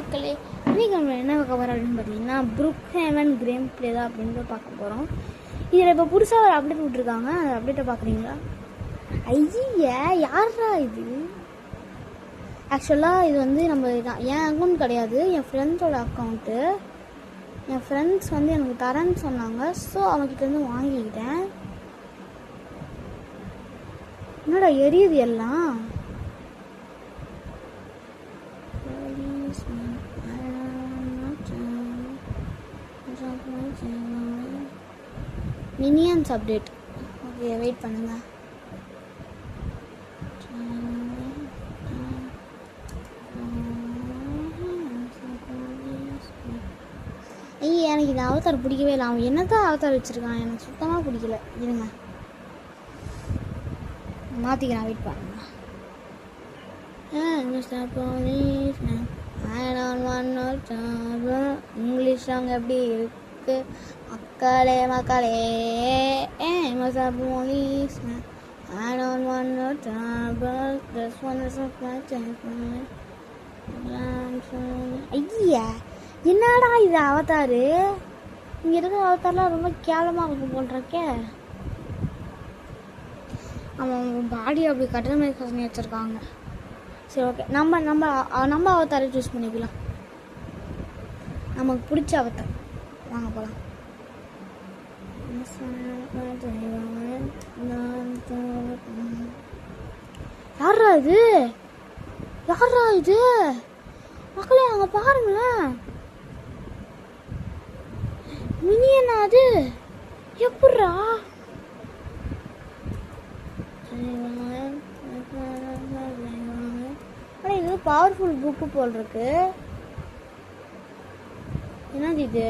மக்களே, இன்றைக்கி நம்ம என்ன பார்க்க போகிறோம் அப்படின்னு பார்த்தீங்கன்னா ப்ரூக் ஹேவன் கேம் ப்ளே தான் அப்படின்னு பார்க்க போகிறோம். இதில் இப்போ புதுசாக ஒரு அப்டேட் விட்ருக்காங்க. அந்த அப்டேட்டை பார்க்குறீங்களா? ஐயா யாரா இது? ஆக்சுவலாக இது வந்து நம்ம என் அக்கௌண்ட் கிடையாது, என் ஃப்ரெண்ட்ஸோட அக்கௌண்ட்டு. என் ஃப்ரெண்ட்ஸ் வந்து எனக்கு தரேன்னு சொன்னாங்க. ஸோ அவங்ககிட்டேருந்து வாங்கிக்கிட்டேன். என்னடா எரியுது எல்லாம்? Minions update. ஓகே, வெயிட் பண்ணுங்க. ஐயா எனக்கு இந்த அவதார் பிடிக்கவே இல்லை. அவன் என்னதான் அவதார் வச்சுருக்கான், எனக்கு சுத்தமாக பிடிக்கல. இருங்க மாற்றிக்கிறேன், வெயிட் பண்ணுங்க. இங்கிலீஷ் சாங் எப்படி இருக்கு மக்களே மக்களே? போலீஸ் ஐயா என்னடா இது அவதாரு? இங்கே இருக்கிற அவதாரெலாம் ரொம்ப கேவலமாக இருக்கும் போல்றக்கே. அவன் பாடி அப்படி கட்டண பண்ணி வச்சுருக்காங்க. சரி, ஓகே, நம்ம அவதாரை சூஸ் பண்ணிக்கலாம். நமக்கு பிடிச்ச அவதார். வாங்க போகலாம். யாரா இது? யாரா இது மக்களே? அங்கே பாருங்களேன், மினியனா அது? எப்பட்றா? இது பவர்ஃபுல் புக்கு போல் இருக்கு. என்னது இது?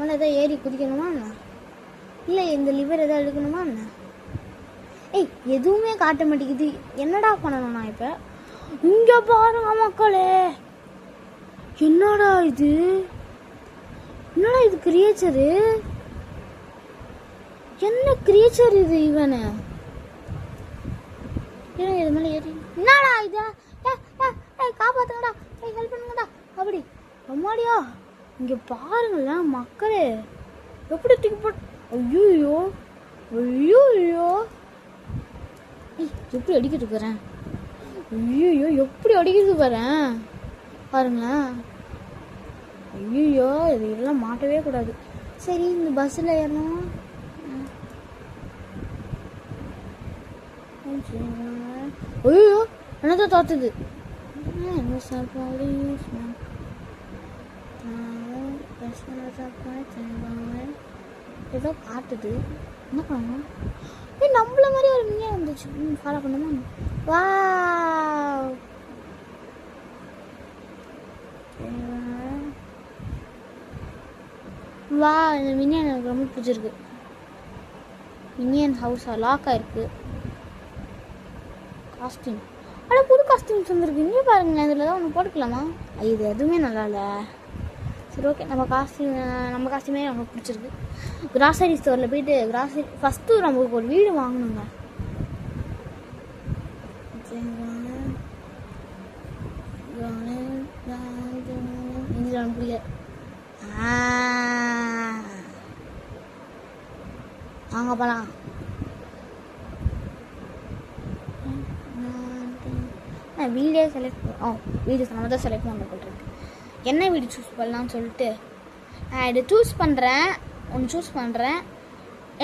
எதாவது ஏறி குதிக்கணுமா என்ன? இல்லை இந்த லிவர் எதாவது எடுக்கணுமா என்ன? ஏய் எதுவுமே காட்ட மாட்டேங்குது. என்னடா பண்ணணும் நான் இப்போ? இங்கே பாருங்க மக்களே, என்னடா இது? என்னடா இது கிரியேச்சரு? என்ன கிரியேச்சர் இது? இவனு இது மேலே ஏறி என்னடா இது? காப்பாத்துங்கடா, ஹெல்ப் பண்ணுங்கடா. அப்படி அம்மாடியா, இங்கே பாருங்களேன் மக்களே, எப்படி தூக்கி போட்டு. ஐயோ ஐயோ ஐயோ, எப்படி அடிக்கிட்டு போகிறேன்? ஐயோ எப்படி அடிக்கிட்டு போகிறேன் பாருங்களேன். ஐயோ இது இதெல்லாம் மாட்டவே கூடாது. சரி, இந்த பஸ்ஸில் ஏறணும். ஐயோ என்னதான் தோத்துது. ஏதோ காட்டுது. என்ன பண்ணணும்? நம்மள மாதிரி ஒரு மீன் வந்துச்சு. ஃபாலோ பண்ணுமா? வா வா, இந்த மினியன் எனக்கு ரொம்ப பிடிச்சிருக்கு. மினியன் ஹவுஸா லாக் ஆயிருக்கு. காஸ்டியூம், ஆனால் புது காஸ்டியூம்ஸ் வந்துருக்கு. இங்கே பாருங்க, இதில் தான் ஒன்று போட்டுக்கலாமா? இது எதுவுமே நல்லா இல்லை. சரி, ஓகே, நம்ம காஸ்டியூமே நமக்கு பிடிச்சிருக்கு. கிராசரி ஸ்டோரில் போயிட்டு கிராசரி ஃபஸ்ட்டு நமக்கு ஒரு வீடு வாங்கணுங்க. இதில் பிடிக்கல. வாங்க போகலாம். வீடே செலக்ட் வீடு நம்ம தான் செலக்ட் பண்ண போட்டுருக்கு. என்ன வீடு சூஸ் பண்ணலான்னு சொல்லிட்டு இது சூஸ் பண்ணுறேன். ஒன்று சூஸ் பண்ணுறேன்.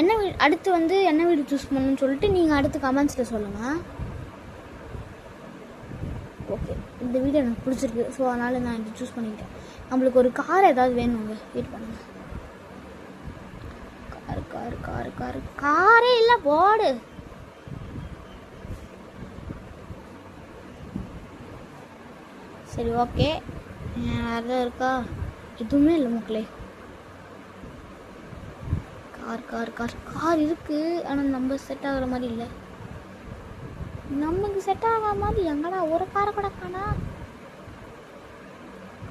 என்ன வீடு அடுத்து வந்து என்ன வீடு சூஸ் பண்ணணும்னு சொல்லிட்டு நீங்கள் அடுத்து கமெண்ட்ஸில் சொல்லுங்கள். ஓகே, இந்த வீடு எனக்கு பிடிச்சிருக்கு. ஸோ அதனால் நான் இது சூஸ் பண்ணிக்கிட்டேன். நம்மளுக்கு ஒரு கார் ஏதாவது வேணுங்க. வெயிட் பண்ணுங்க. காரே இல்லை போடு. சரி, ஓகே, வேறு எதாவது இருக்கா? எதுவுமே இல்லை மக்களே. கார் இருக்குது, ஆனால் நம்ம செட் ஆகிற மாதிரி இல்லை. நமக்கு செட் ஆகிற மாதிரி எங்கடா ஒரு காரை கூட காணா?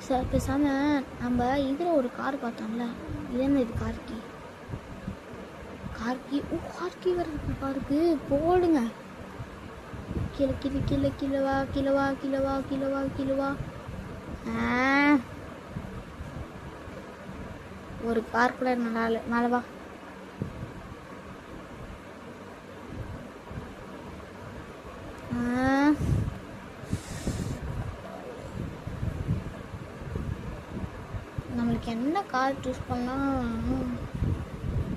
சார் பேசாமல் நம்ம இதில் ஒரு கார் பார்த்தோம்ல, இது என்ன இது? கார்கி கார்கி வேறு இருக்கு. காருக்கு போடுங்க. கீழே கீழே கீழே கீழே வா கீழே வா கீழே வா கீழே வா கீழே வா. ஒரு கார் கூட நல்லா மேலே வா. நம்மளுக்கு என்ன கார் சூஸ் பண்ணலாம்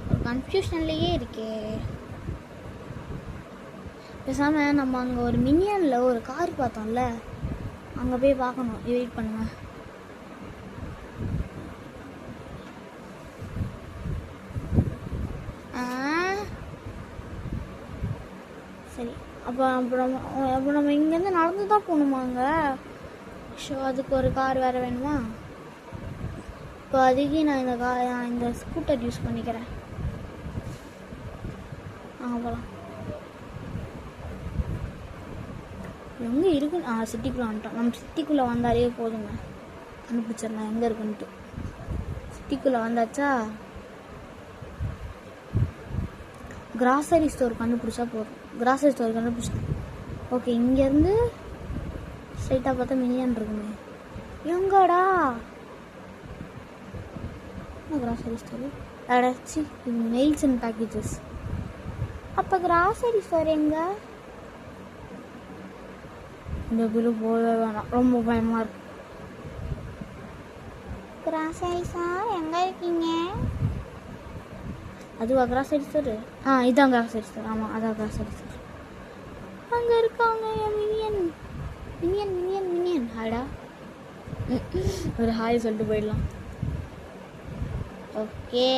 ஒரு கன்ஃபியூஷன்லேயே இருக்கே. பேசாமல் நம்ம அங்கே ஒரு மினியனில் ஒரு கார் பார்த்தோம்ல, அங்கே போய் பார்க்கணும். வெயிட் பண்ணுவேன். சரி, அப்போ நம்ம இங்கேருந்து நடந்து தான் போகணுமாங்க? ஸோ அதுக்கு ஒரு கார் வேறு வேணுமா? இப்போ அதுக்கு நான் இந்த ஸ்கூட்டர் யூஸ் பண்ணிக்கிறேன். போகலாம். எங்கே இருக்குன்னு சிட்டிக்குள்ளே வந்துட்டோம். நம்ம சிட்டிக்குள்ளே வந்தாலே போதுங்க, கண்டுபிடிச்சிடலாம் எங்கே இருக்குன்ட்டு. சிட்டிக்குள்ளே வந்தாச்சா, கிராசரி ஸ்டோர் கண்டுபிடிச்சா போதும். கிராசரி ஸ்டோர் கண்டுபிடிச்சிட்டேன். ஓகே, இங்கேருந்து ஸ்ட்ரைட்டாக பார்த்தா மினியன் இருக்குமே. எங்கடா கிராசரி ஸ்டோர்? அடைச்சி மெயில்ஸ் அண்ட் பேக்கேஜஸ். அப்போ கிராசரி ஸ்டோர் எங்கே? இந்த பில்லு போகவே வேணாம், ரொம்ப பயமாக இருக்கு. கிராசரி ஸ்டோர் எங்கே இருக்கீங்க? அதுவா கிராசரி ஸ்டோரு? இதான் கிராசரி ஸ்டோர். ஆமாம், அதான் கிராசரி ஸ்டோர். அங்கே இருக்காங்க மினியன் மினியன் மினியன் மினியன். ஹாய்டா, ஒரு ஹாய் சொல்லிட்டு போயிடலாம். ஓகே,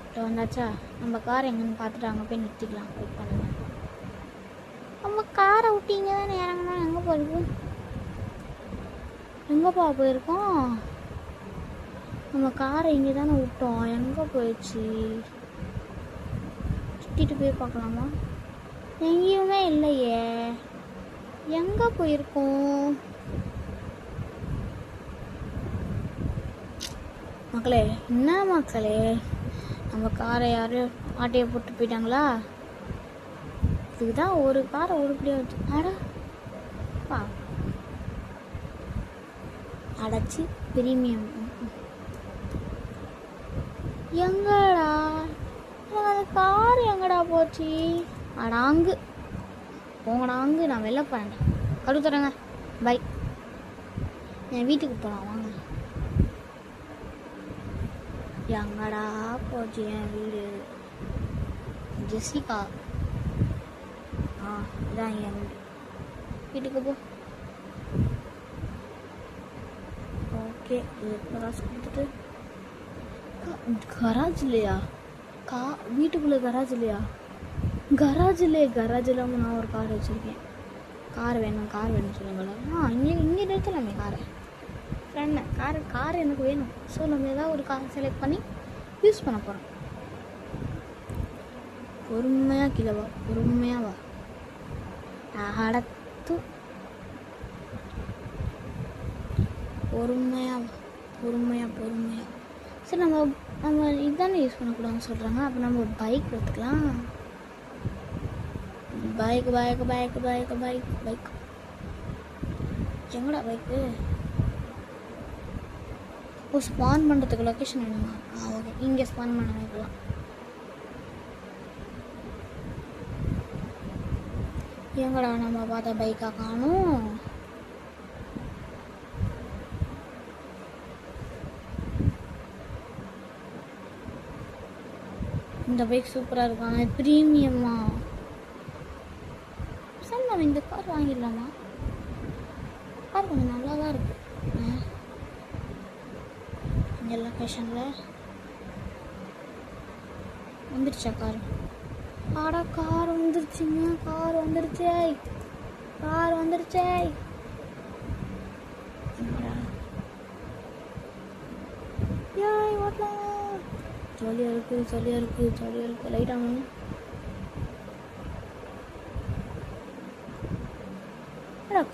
இப்போ வந்தாச்சா? நம்ம கார் எங்கன்னு பார்த்துட்டு அங்கே போய் நிறுத்திக்கலாம். வெயிட் பண்ணுங்க. நம்ம காரை விட்டீங்க தானே இறங்கினா எங்கே போயிருக்கு? எங்கேப்பா போயிருக்கோம்? நம்ம காரை இங்கே தானே விட்டோம், எங்கே போயிடுச்சு? சுற்றிட்டு போய் பார்க்கலாமா? எங்கேயுமே இல்லையே, எங்கே போயிருக்கோம்? மக்களே, என்ன மக்களே, நம்ம காரை யாரும் ஆட்டையை போட்டு போயிட்டாங்களா? இதுக்கு தான் ஒரு காரை உருப்படியாக வச்சு அடப்பா அடைச்சி பிரீமியம். எங்கடா அந்த கார் எங்கடா போச்சு? அடாங்கு போங்கடாங்கு. நான் வெளில போகிறேன், கடு தரேங்க. பை, என் வீட்டுக்கு போகலாம் வாங்க. எங்கடா போச்சு என் வீடு? ஜெசிகா, இதான் என் வீடு. வீட்டுக்கு போ. ஓகே, இது காசு கொடுத்துட்டு கராஜ் இல்லையா? வீட்டுக்குள்ளே கராஜ் இல்லையா? கராஜ் இல்லையே. கராஜ் இல்லாமல் நான் ஒரு கார் வச்சுருக்கேன். கார் வேணும் சொல்லுங்களா? இங்கே நிறுத்தலாமே காரை. ஃப்ரெண்டு கார் எனக்கு வேணும். ஸோ நம்ம ஏதாவது ஒரு கார் செலக்ட் பண்ணி யூஸ் பண்ண போகிறோம். பொறுமையாக கீழே வா, பொறுமையாக வா. அடத்து, பொறுமையாக பொறுமையாக. சரி, நம்ம இதுதானே யூஸ் பண்ணக்கூடாதுன்னு சொல்கிறாங்க. அப்போ நம்ம பைக் எடுத்துக்கலாம். பைக் எங்கடா பைக்கு? ஸ்பான் பண்ணுறதுக்கு லொக்கேஷன் வேணுமா? ஓகே, இங்கே ஸ்பான் பண்ண வைக்கலாம். எங்கடா நம்ம பார்த்த பைக்காக காணும்? இந்த பைக் சூப்பராக இருக்கும், ஆனால் ப்ரீமியமா? சரி, நம்ம இந்த கார் வாங்கிடலாமா? கார் கொஞ்சம் நல்லா தான் இருக்கு. இந்த லொக்கேஷனில் வந்துடுச்சா கார்? கார் வந்துருச்சுங்க. கார் வந்துருச்சே. ஓட்டலாம். ஜாலியாக இருக்குது. லைட் ஆகணும்.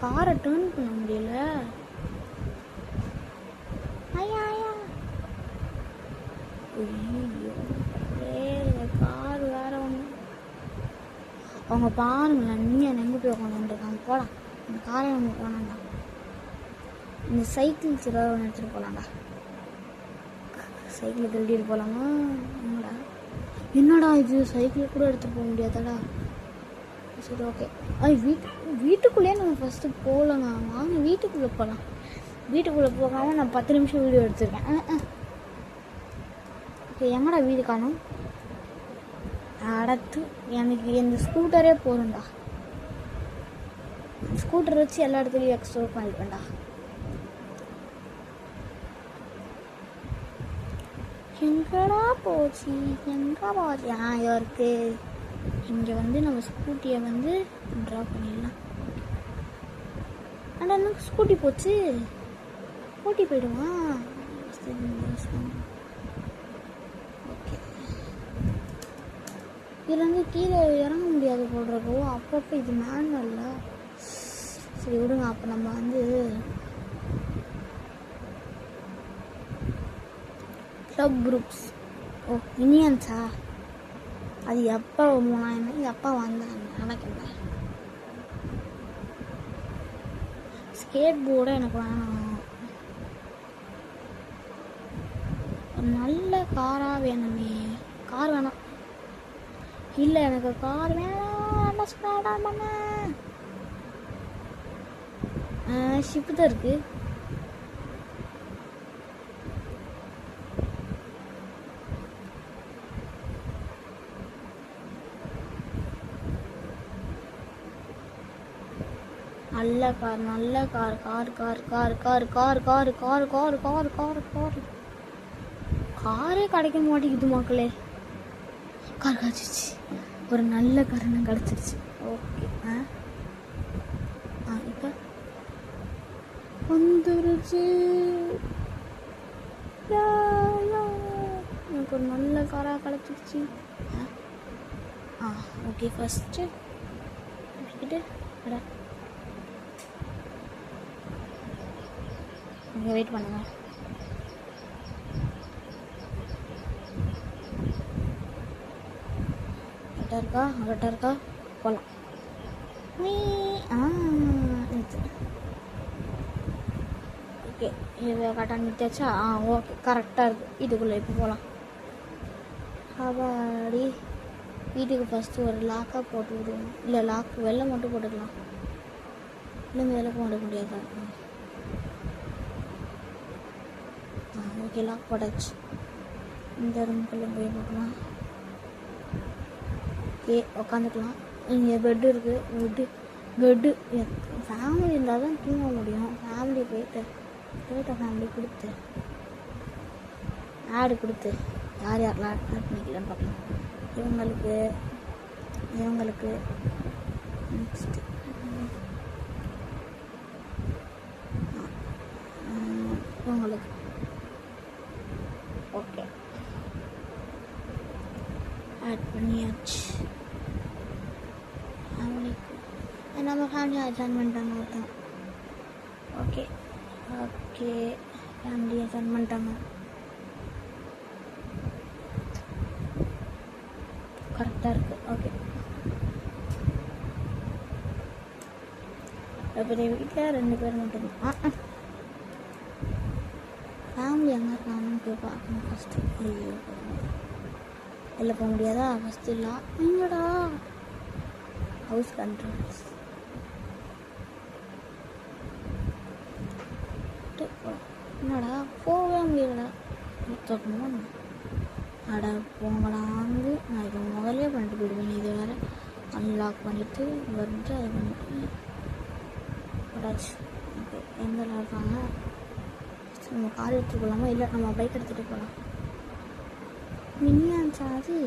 காரை டர்ன் பண்ண முடியல. கார் வேற ஒன்று. அவங்க பாருங்களேன், நீங்கள் எங்கே போய் உட்காந்துருக்காங்க. போகலாம், இந்த காரை நம்ம போனாண்டா. இந்த சைக்கிள் சிறாக ஒன்று எடுத்துகிட்டு போகலாண்டா. சைக்கிளை திருடிட்டு போகலாமா? என்னடா இது, சைக்கிளை கூட எடுத்துகிட்டு போக முடியாதாடா. சரி, ஓகே. வீட்டுக்குள்ளேயே நம்ம ஃபஸ்ட்டு போகலங்க. வாங்க வீட்டுக்குள்ளே போகலாம். வீட்டுக்குள்ளே போகாமல் நான் 10 நிமிஷம் வீடியோ எடுத்துருக்கேன். ஓகே, எங்கடா வீடு காணும்? அடுத்து எனக்கு இந்த ஸ்கூட்டரே போதும்டா. ஸ்கூட்டர் வச்சு எல்லா இடத்துலையும் எக்ஸ்ப்ளோர் பண்ணிப்பேன்டா. எங்கடா போச்சு, எங்கே போச்சு? இருக்கு. இங்கே வந்து நம்ம ஸ்கூட்டியை வந்து ட்ரா பண்ணிடலாம். ஆனால் எனக்கு ஸ்கூட்டி போச்சு. ஸ்கூட்டி போயிடுமா? ஓகே, இதுலேருந்து கீழே இறங்க முடியாது போடுறப்போ. அப்பப்போ இது மேனுவல்ல. சரி விடுங்க. அப்போ நம்ம வந்து கிளப் குரூப்ஸ். ஓ, இனியன்ஸா? அது எப்போ இது எப்போ வந்தாங்க நினைக்கிறேன். ஸ்கேட் போர்டை எனக்கு வேணாம். ஒரு நல்ல காராக வேணுமே. கார் வேணாம். இல்லை, எனக்கு கார் வேணாம். ஷிப்பு தான் இருக்கு. நல்ல கார், நல்ல car. Car car car car car car car car car car car காரே கிடைக்க மாட்டேங்குது மக்களே. கார் கிடச்சிருச்சு. ஒரு நல்ல காரணம் கிடச்சிருச்சு. ஓகே. இப்போ வந்துருச்சு. எனக்கு ஒரு நல்ல காராக கிடச்சிருச்சு. ஓகே, ஃபஸ்ட்டு கிட்ட நீங்கள் வெயிட் பண்ணுங்க. கரெக்டாக இருக்கா? போகலாம். ஓகே, இது கரெக்டாக நிறுத்தியாச்சா? ஓகே, கரெக்டாக இருக்குது. இதுக்குள்ளே இப்போ போகலாம். அப்பாடி. வீட்டுக்கு ஃபஸ்ட்டு ஒரு லாக்காக போட்டு விடுவோம். இல்லை, லாக் வெளில மட்டும் போட்டுக்கலாம். இல்லை, வெளில போட முடியாதா? ஓகே, லாக் போட்டாச்சு. இந்த ரூமுக்குள்ளே போய் பார்க்கலாம். ஓகே, உக்காந்துக்கலாம். இங்கே பெட்டு இருக்குது. பெட்டு ஃபேமிலி இருந்தால் தான் தூங்க முடியும். ஃபேமிலி போயிட்டு ஃபேமிலி கொடுத்து ஆடு கொடுத்து யார் யாரெல்லாம் ஆட் பண்ணிக்கலான்னு பார்க்கலாம். இவங்களுக்கு நெக்ஸ்ட்டு இவங்களுக்கு. ஓகே, ஆட் பண்ணியாச்சு. நம்ம ஃபேமிலி அட்ஜாயின் பண்ணிட்டாங்க ஒருத்தன். ஓகே, ஃபேமிலி அட்ஜாயின் பண்ணிட்டாங்க. கரெக்டாக இருக்குது. ஓகே, பெரிய வீட்டில் 2 பேர் மட்டும்தான். ஃபேமிலி எங்கே இருக்காங்கன்னு போய் பார்க்கணும் ஃபஸ்ட்டு. ஐயோ, வெளில போக முடியாதா? ஃபஸ்ட்டு இல்லை. எங்கடா ஹவுஸ் கண்ட்ரோல்ஸ்? என்னடா போகவே முடியலடா. தோட்டணும். அட போங்கடாந்து நான் இதை முதலே பண்ணிட்டு போயிடுவேன். இது வேறு அன்லாக் பண்ணிவிட்டு வந்துட்டு அதை பண்ணிட்டு போட்டாச்சு. ஓகே, எங்கே இருக்காங்க? நம்ம கார் எடுத்துகிட்டு போகலாமா? இல்லை, நம்ம பைக் எடுத்துகிட்டு போகலாம். மினியான்ஸா அது?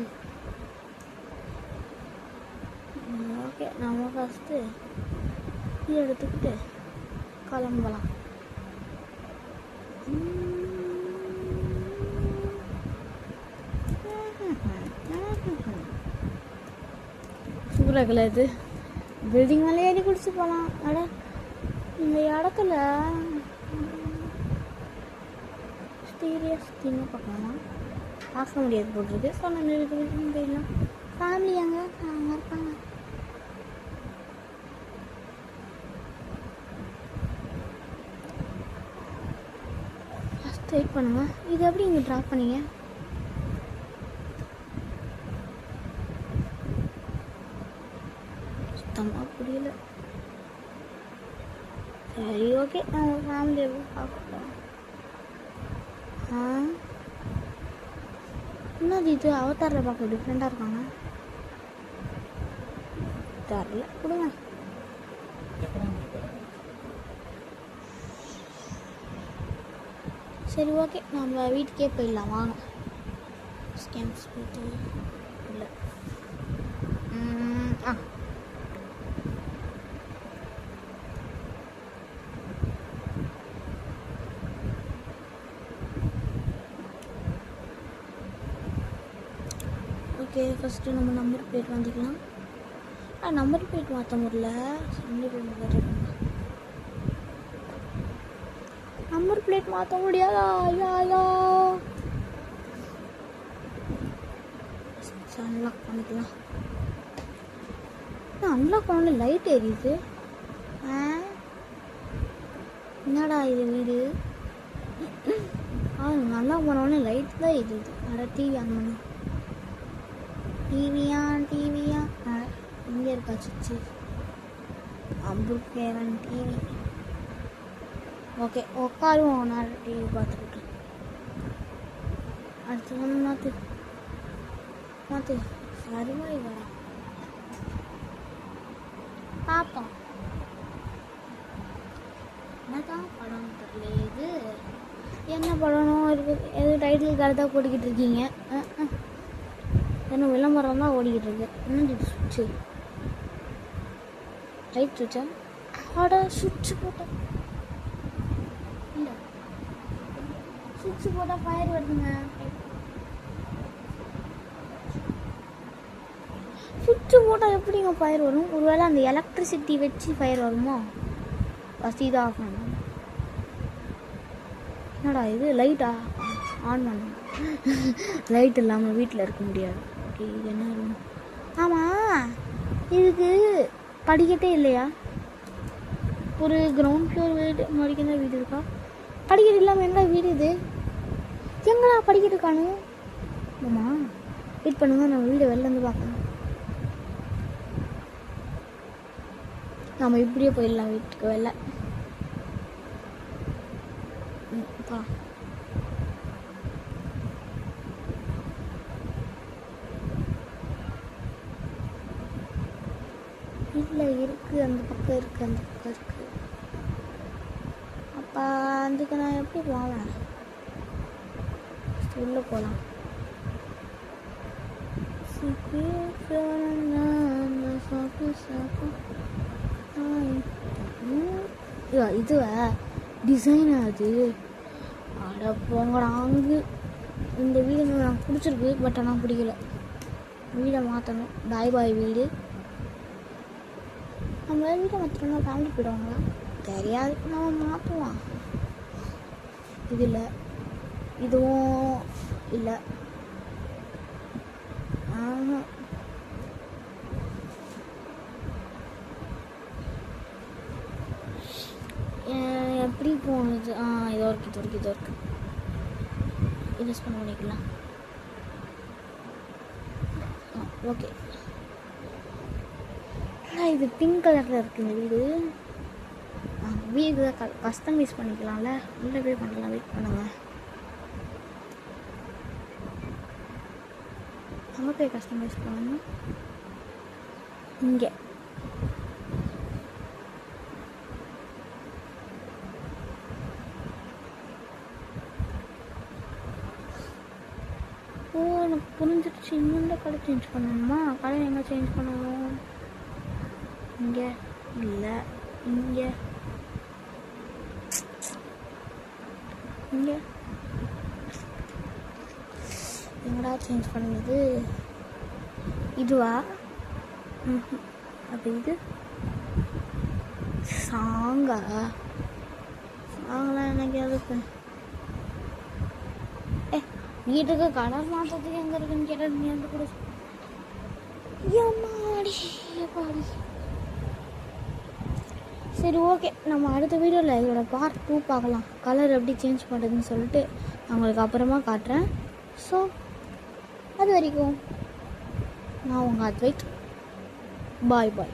ஓகே, நம்ம ஃபஸ்ட்டு இது எடுத்துக்கிட்டு கிளம்பலாம். சூப்பராக இது. பில்டிங் மேலே ஏறி குடிச்சு போகலாம். அட, இந்த இடத்துல ஸ்டீரியஸ்டின்னு பார்க்கலாம். பார்க்க முடியாது போட்டிருக்கு. ஸோ நம்ம போயிடலாம். ஃபேமிலி அங்கே இருப்பாங்க. வெயிட் பண்ணுங்க. இது எப்படி இங்கே ட்ராப் பண்ணீங்க? சுத்தமாக புரியல. சரி ஓகே, நான் ஃபேமிலி எப்படி பார்க்கலாம். என்னது இது? அவதாரில் பார்க்க டிஃப்ரெண்ட்டாக இருக்காங்க. தெரியல, கொடுங்க. சரி ஓகே, நம்ம வீட்டுக்கே போயிடலாம் வாங்க. ஸ்கேம்ஸ் போயிட்டு இல்லை. ஓகே, ஃபஸ்ட்டு நம்ம நம்பர் பிளேட் வாங்கிக்கலாம். நம்பர் பிளேட் மாற்ற முடியல. நம்பர் பிளேட் மாற்ற முடியாதா? ஐயா, அன்லாக் பண்ணிக்கலாம். அன்லாக் பண்ண லைட் எரியுது. என்னடா இது வீடு? நல்லா போனோடனே லைட் தான் எரியுது. அட டிவி ஆன் பண்ணு. டிவியா இங்கே இருக்கா சுச்சு? அம்புக்கேரன் டிவி. ஓகே, உட்காருவோம். நான் டிவி பார்த்துக்கிட்டு. அடுத்து வந்து மாற்று சரிவாய் வர பார்ப்போம். என்னதான் படம் தெரியல. இது என்ன படம் இருக்குது? எது டைட்டில் கரெக்டாக போட்டுக்கிட்டு இருக்கீங்க? என்ன விளம்பரம் தான் ஓடிக்கிட்டு இருக்கு. என்ன சுவிட்சு? லைட் சுவிட்சா? சுவிட்சு போட்டேன். சுவிட்சு போட்டால் ஃபயர் வருதுங்க. சுவிட்சு போட்டால் எப்படிங்க ஃபயர் வரும்? ஒருவேளை அந்த எலக்ட்ரிசிட்டி வச்சு ஃபயர் வருமோ? ஃபஸ்ட் இதை ஆஃப் பண்ணணும். என்னடா இது? லைட்டா ஆன் பண்ணணும். லைட் இல்லாமல் வீட்டில் இருக்க முடியாது. ஓகே, இது என்ன ரூம்? ஆமாம், இதுக்கு படிக்கட்டே இல்லையா? ஒரு கிரவுண்ட் ஃப்ளோர் வீடு வரைக்கும் தான் வீடு இருக்கா? படிக்கட்டு இல்லாமல் எங்கே வீடு இது? எங்கடா படிக்கட்டு காணும்? ஆமாம், வெயிட் பண்ணுங்க, நம்ம வீடு வெளிலேருந்து பார்க்கலாம். நம்ம இப்படியே போயிடலாம் வீட்டுக்கு வெளில. இல்லை இருக்குது, அந்த பக்கம் இருக்குது, அந்த பக்கம் இருக்குது. அப்போ அதுக்கு நான் எப்படி போவேன்? உள்ளே போகலாம். இதுவா டிசைனா அது? அட போங்கடா. அங்கு இந்த வீடு எனக்கு பிடிச்சிருக்கு, பட் ஆனால் பிடிக்கல. வீடை மாற்றணும். பாய் வீடு. நம்மளால வீட்டை மாற்றணும்னா ஃபேமிலி போயிடுவாங்களா? தெரியாது, நம்ம மாற்றுவோம். இது இல்லை, இதுவும் இல்லை. எப்படி போனது? இதோ இருக்கு. இன்வெஸ்ட் பண்ணிக்கலாம். ஓகே, இது பிங்க் கலரில் இருக்குது இந்த வீடு. வீடு கஸ்டமைஸ் பண்ணிக்கலாம்ல. உள்ளே போய் பண்ணலாம். வெயிட் பண்ணுங்க. அங்கே போய் கஸ்டமைஸ் பண்ணணும். இங்கே எனக்கு புரிஞ்சிடுச்சு. இன்னொன்று கடை சேஞ்ச் பண்ணணுமா? கடை எங்கே சேஞ்ச் பண்ணணும்? இங்கே இல்லை, இங்கே எங்கடா சேஞ்ச் பண்ணுது? இதுவா? அப்போ இது சாங்கெலாம் எனக்கு எதுக்கு? வீட்டுக்கு கலர் மாற்றத்துக்கு எங்கே இருக்குன்னு கேட்டால் நீ வந்து கூட பாடி சரி ஓகே, நம்ம அடுத்த வீடியோவில் இதோட பார்ட் 2 பார்க்கலாம். கலர் எப்படி சேஞ்ச் பண்ணுறதுன்னு சொல்லிட்டு நான் உங்களுக்கு அப்புறமா காட்டுறேன். ஸோ அது வரைக்கும் நான் உங்கள் அத்வைத். பாய் பாய்.